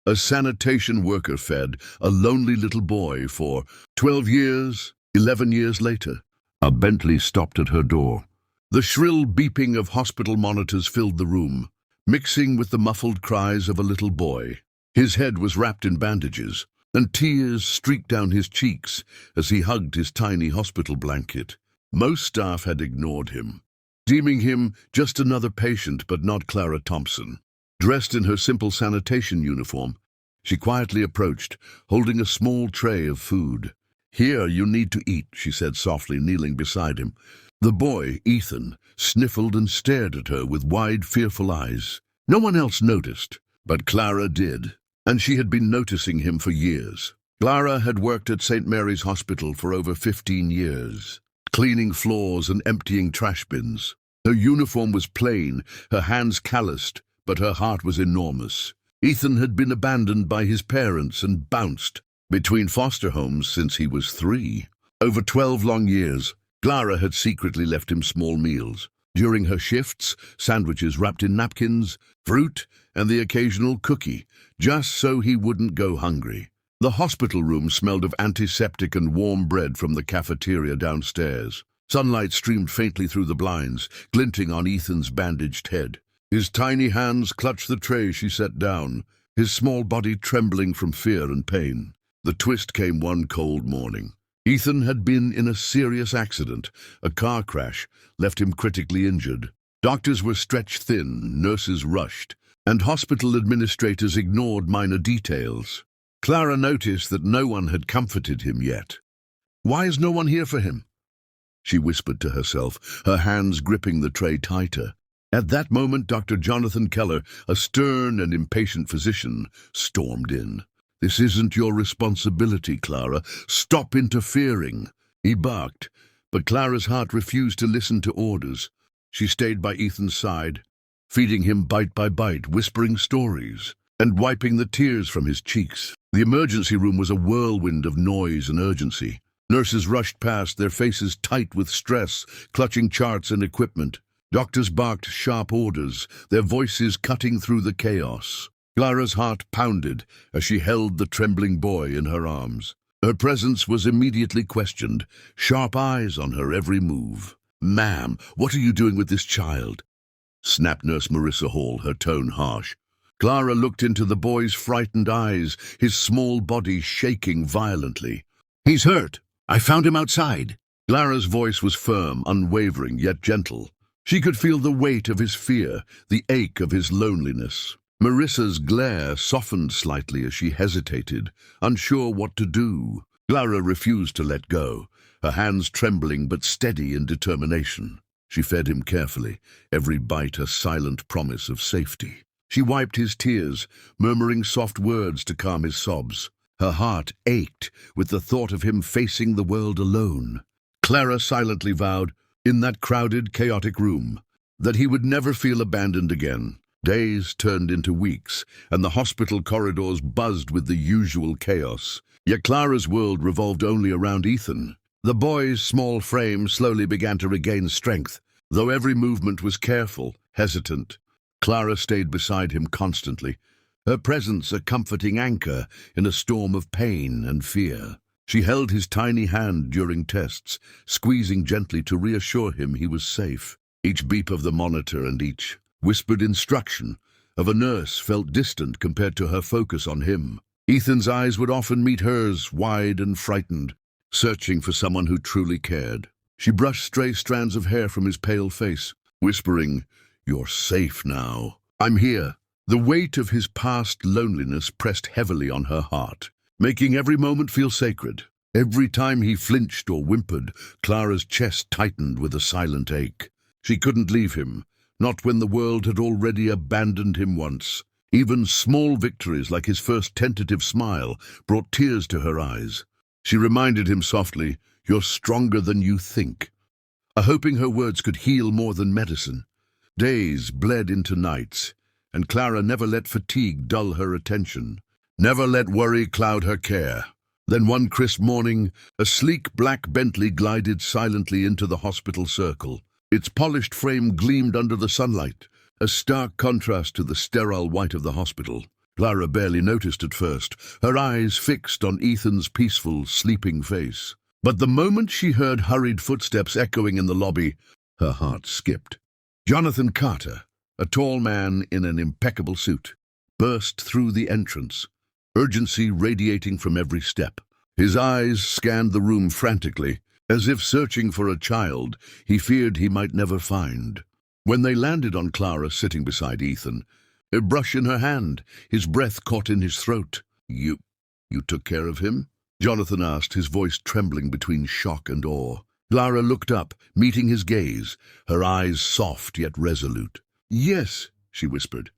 A sanitation worker fed a lonely little boy for 12 years, 11 years later. A Bentley stopped at her door. The shrill beeping of hospital monitors filled the room, mixing with the muffled cries of a little boy. His head was wrapped in bandages, and tears streaked down his cheeks as he hugged his tiny hospital blanket. Most staff had ignored him, deeming him just another patient, but not Clara Thompson. Dressed in her simple sanitation uniform, she quietly approached, holding a small tray of food. "Here, you need to eat," she said softly, kneeling beside him. The boy, Ethan, sniffled and stared at her with wide, fearful eyes. No one else noticed, but Clara did, and she had been noticing him for years. Clara had worked at St. Mary's Hospital for over 15 years, cleaning floors and emptying trash bins. Her uniform was plain, her hands calloused, but her heart was enormous. Ethan had been abandoned by his parents and bounced between foster homes since he was 3. Over 12 long years, Clara had secretly left him small meals. During her shifts, sandwiches wrapped in napkins, fruit, and the occasional cookie, just so he wouldn't go hungry. The hospital room smelled of antiseptic and warm bread from the cafeteria downstairs. Sunlight streamed faintly through the blinds, glinting on Ethan's bandaged head. His tiny hands clutched the tray she set down, his small body trembling from fear and pain. The twist came one cold morning. Ethan had been in a serious accident. A car crash left him critically injured. Doctors were stretched thin, nurses rushed, and hospital administrators ignored minor details. Clara noticed that no one had comforted him yet. "Why is no one here for him?" she whispered to herself, her hands gripping the tray tighter. At that moment, Dr. Jonathan Keller, a stern and impatient physician, stormed in. "This isn't your responsibility, Clara. Stop interfering," he barked, but Clara's heart refused to listen to orders. She stayed by Ethan's side, feeding him bite by bite, whispering stories, and wiping the tears from his cheeks. The emergency room was a whirlwind of noise and urgency. Nurses rushed past, their faces tight with stress, clutching charts and equipment. Doctors barked sharp orders, their voices cutting through the chaos. Clara's heart pounded as she held the trembling boy in her arms. Her presence was immediately questioned, sharp eyes on her every move. "Ma'am, what are you doing with this child?" snapped Nurse Marissa Hall, her tone harsh. Clara looked into the boy's frightened eyes, his small body shaking violently. "He's hurt. I found him outside." Clara's voice was firm, unwavering, yet gentle. She could feel the weight of his fear, the ache of his loneliness. Marissa's glare softened slightly as she hesitated, unsure what to do. Clara refused to let go, her hands trembling but steady in determination. She fed him carefully, every bite a silent promise of safety. She wiped his tears, murmuring soft words to calm his sobs. Her heart ached with the thought of him facing the world alone. Clara silently vowed, in that crowded, chaotic room, that he would never feel abandoned again. Days turned into weeks, and the hospital corridors buzzed with the usual chaos. Yet Clara's world revolved only around Ethan. The boy's small frame slowly began to regain strength, though every movement was careful, hesitant. Clara stayed beside him constantly, her presence a comforting anchor in a storm of pain and fear. She held his tiny hand during tests, squeezing gently to reassure him he was safe. Each beep of the monitor and each whispered instruction of a nurse felt distant compared to her focus on him. Ethan's eyes would often meet hers, wide and frightened, searching for someone who truly cared. She brushed stray strands of hair from his pale face, whispering, "You're safe now. I'm here." The weight of his past loneliness pressed heavily on her heart, making every moment feel sacred. Every time he flinched or whimpered, Clara's chest tightened with a silent ache. She couldn't leave him, not when the world had already abandoned him once. Even small victories like his first tentative smile brought tears to her eyes. She reminded him softly, "You're stronger than you think," hoping her words could heal more than medicine. Days bled into nights, and Clara never let fatigue dull her attention, never let worry cloud her care. Then one crisp morning, a sleek black Bentley glided silently into the hospital circle. Its polished frame gleamed under the sunlight, a stark contrast to the sterile white of the hospital. Clara barely noticed at first, her eyes fixed on Ethan's peaceful, sleeping face. But the moment she heard hurried footsteps echoing in the lobby, her heart skipped. Jonathan Carter, a tall man in an impeccable suit, burst through the entrance, urgency radiating from every step. His eyes scanned the room frantically, as if searching for a child he feared he might never find. When they landed on Clara sitting beside Ethan, a brush in her hand, his breath caught in his throat. You took care of him?" Jonathan asked, his voice trembling between shock and awe. Clara looked up, meeting his gaze, her eyes soft yet resolute. "Yes," she whispered,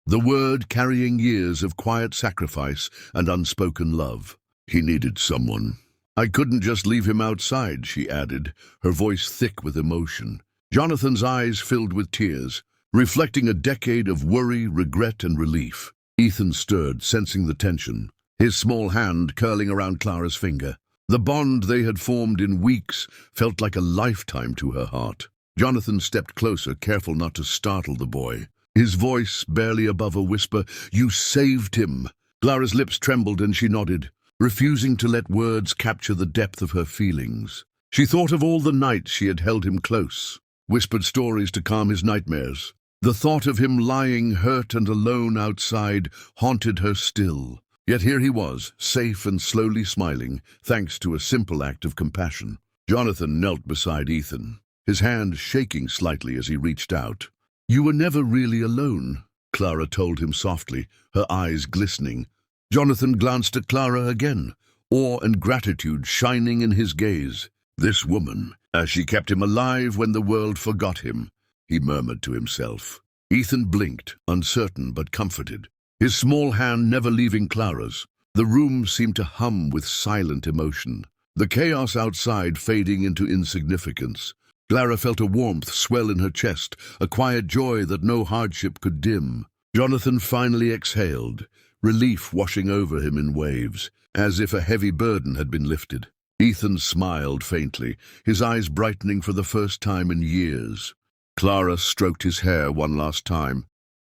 the word carrying years of quiet sacrifice and unspoken love. "He needed someone. I couldn't just leave him outside," she added, her voice thick with emotion. Jonathan's eyes filled with tears, reflecting a decade of worry, regret, and relief. Ethan stirred, sensing the tension, his small hand curling around Clara's finger. The bond they had formed in weeks felt like a lifetime to her heart. Jonathan stepped closer, careful not to startle the boy. His voice barely above a whisper, "You saved him." Clara's lips trembled and she nodded, refusing to let words capture the depth of her feelings. She thought of all the nights she had held him close, whispered stories to calm his nightmares. The thought of him lying hurt and alone outside haunted her still. Yet here he was, safe and slowly smiling, thanks to a simple act of compassion. Jonathan knelt beside Ethan, his hand shaking slightly as he reached out. "You were never really alone," Clara told him softly, her eyes glistening. Jonathan glanced at Clara again, awe and gratitude shining in his gaze. "This woman, as she kept him alive when the world forgot him," he murmured to himself. Ethan blinked, uncertain but comforted, his small hand never leaving Clara's. The room seemed to hum with silent emotion, the chaos outside fading into insignificance. Clara felt a warmth swell in her chest, a quiet joy that no hardship could dim. Jonathan finally exhaled, relief washing over him in waves, as if a heavy burden had been lifted. Ethan smiled faintly, his eyes brightening for the first time in years. Clara stroked his hair one last time,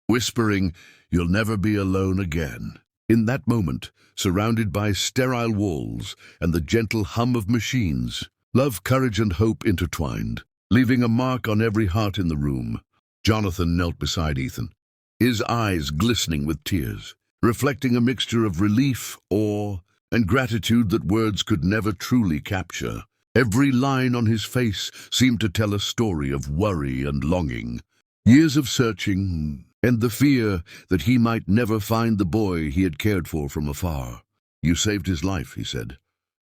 whispering, "You'll never be alone again." In that moment, surrounded by sterile walls and the gentle hum of machines, love, courage, and hope intertwined, leaving a mark on every heart in the room. Jonathan knelt beside Ethan, his eyes glistening with tears, reflecting a mixture of relief, awe, and gratitude that words could never truly capture. Every line on his face seemed to tell a story of worry and longing, years of searching, and the fear that he might never find the boy he had cared for from afar. "You saved his life," he said,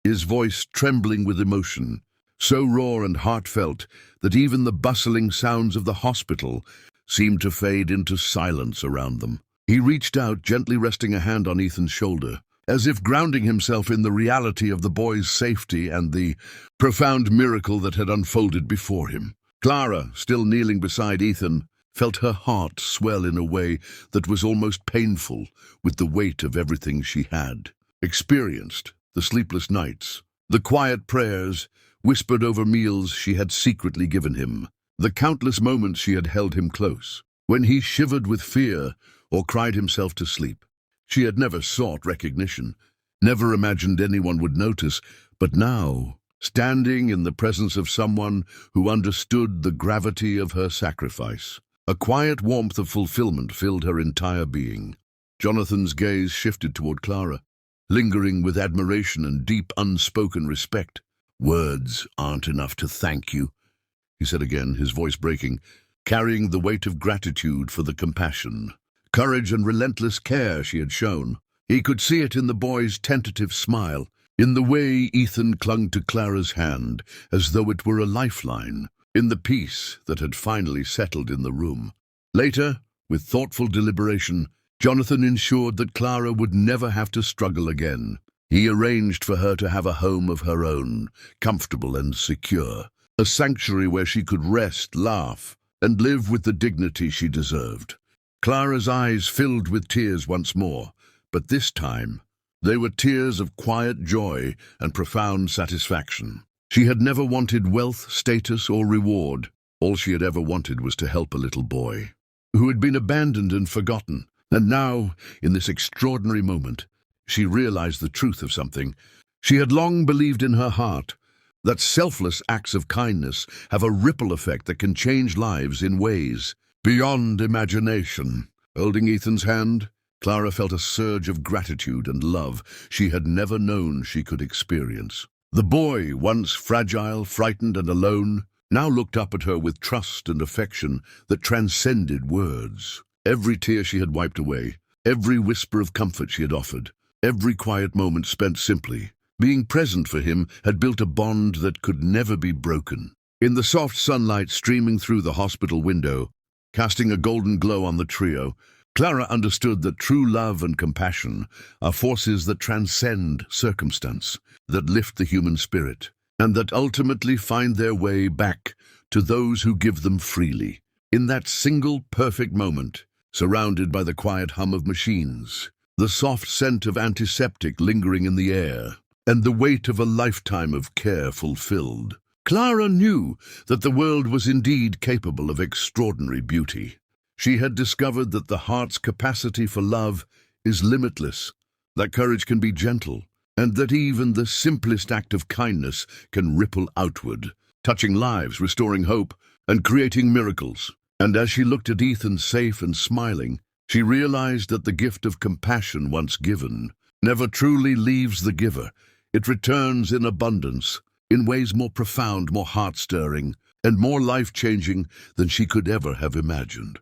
his voice trembling with emotion, so raw and heartfelt that even the bustling sounds of the hospital seemed to fade into silence around them. He reached out, gently resting a hand on Ethan's shoulder, as if grounding himself in the reality of the boy's safety and the profound miracle that had unfolded before him. Clara, still kneeling beside Ethan, felt her heart swell in a way that was almost painful with the weight of everything she had experienced, the sleepless nights, the quiet prayers whispered over meals she had secretly given him, the countless moments she had held him close, when he shivered with fear or cried himself to sleep. She had never sought recognition, never imagined anyone would notice, but now, standing in the presence of someone who understood the gravity of her sacrifice, a quiet warmth of fulfillment filled her entire being. Jonathan's gaze shifted toward Clara, lingering with admiration and deep unspoken respect. "Words aren't enough to thank you," he said again, his voice breaking, carrying the weight of gratitude for the compassion, courage, and relentless care she had shown. He could see it in the boy's tentative smile, in the way Ethan clung to Clara's hand as though it were a lifeline, in the peace that had finally settled in the room. Later, with thoughtful deliberation, Jonathan ensured that Clara would never have to struggle again. He arranged for her to have a home of her own, comfortable and secure, a sanctuary where she could rest, laugh, and live with the dignity she deserved. Clara's eyes filled with tears once more, but this time they were tears of quiet joy and profound satisfaction. She had never wanted wealth, status, or reward. All she had ever wanted was to help a little boy who had been abandoned and forgotten. And now, in this extraordinary moment, she realized the truth of something she had long believed in her heart, that selfless acts of kindness have a ripple effect that can change lives in ways beyond imagination. Holding Ethan's hand, Clara felt a surge of gratitude and love she had never known she could experience. The boy, once fragile, frightened, and alone, now looked up at her with trust and affection that transcended words. Every tear she had wiped away, every whisper of comfort she had offered, every quiet moment spent simply being present for him had built a bond that could never be broken. In the soft sunlight streaming through the hospital window, casting a golden glow on the trio, Clara understood that true love and compassion are forces that transcend circumstance, that lift the human spirit, and that ultimately find their way back to those who give them freely. In that single perfect moment, surrounded by the quiet hum of machines, the soft scent of antiseptic lingering in the air, and the weight of a lifetime of care fulfilled, Clara knew that the world was indeed capable of extraordinary beauty. She had discovered that the heart's capacity for love is limitless, that courage can be gentle, and that even the simplest act of kindness can ripple outward, touching lives, restoring hope, and creating miracles. And as she looked at Ethan safe and smiling, she realized that the gift of compassion once given never truly leaves the giver. It returns in abundance, in ways more profound, more heart-stirring, and more life-changing than she could ever have imagined.